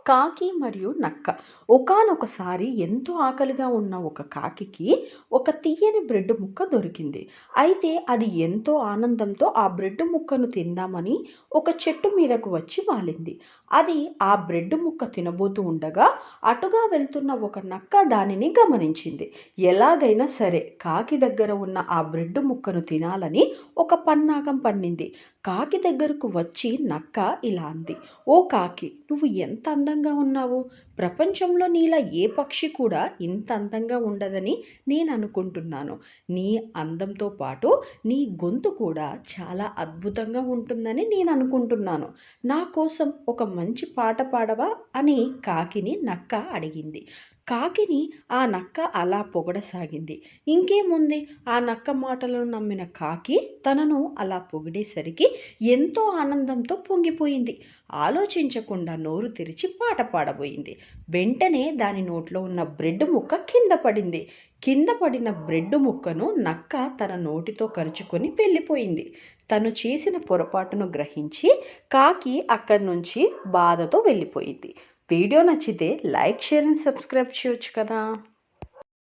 కాకి మరియు నక్క. ఒకానొకసారి ఎంతో ఆకలిగా ఉన్న ఒక కాకికి ఒక తియ్యని బ్రెడ్ ముక్క దొరికింది. అయితే అది ఎంతో ఆనందంతో ఆ బ్రెడ్ ముక్కను తిందామని ఒక చెట్టు మీదకు వచ్చి వాలింది. అది ఆ బ్రెడ్ ముక్క తినబోతూ ఉండగా అటుగా వెళ్తున్న ఒక నక్క దానిని గమనించింది. ఎలాగైనా సరే కాకి దగ్గర ఉన్న ఆ బ్రెడ్ ముక్కను తినాలని ఒక పన్నాగం పన్నింది. కాకి దగ్గరకు వచ్చి నక్క ఇలా అంది: "ఓ కాకి, నువ్వు ఎంత అందంగా ఉన్నావు! ప్రపంచంలో నీలా ఏ పక్షి కూడా ఇంత అందంగా ఉండదని నేననుకుంటున్నాను. నీ అందంతో పాటు నీ గొంతు కూడా చాలా అద్భుతంగా ఉంటుందని నేననుకుంటున్నాను. నా కోసం ఒక మంచి పాట పాడవా?" అని కాకిని నక్క అడిగింది. కాకిని ఆ నక్క అలా పొగడసాగింది. ఇంకేముంది, ఆ నక్క మాటలను నమ్మిన కాకి తనను అలా పొగిడేసరికి ఎంతో ఆనందంతో పొంగిపోయింది. ఆలోచించకుండా నోరు తెరిచి పాట పాడబోయింది. వెంటనే దాని నోట్లో ఉన్న బ్రెడ్ ముక్క కింద పడింది. కింద పడిన బ్రెడ్ ముక్కను నక్క తన నోటితో కరుచుకొని వెళ్ళిపోయింది. తను చేసిన పొరపాటును గ్రహించి కాకి అక్కడి నుంచి బాధతో వెళ్ళిపోయింది. వీడియో నచ్చితే లైక్, షేర్ అండ్ సబ్స్క్రైబ్ చేయొచ్చు కదా.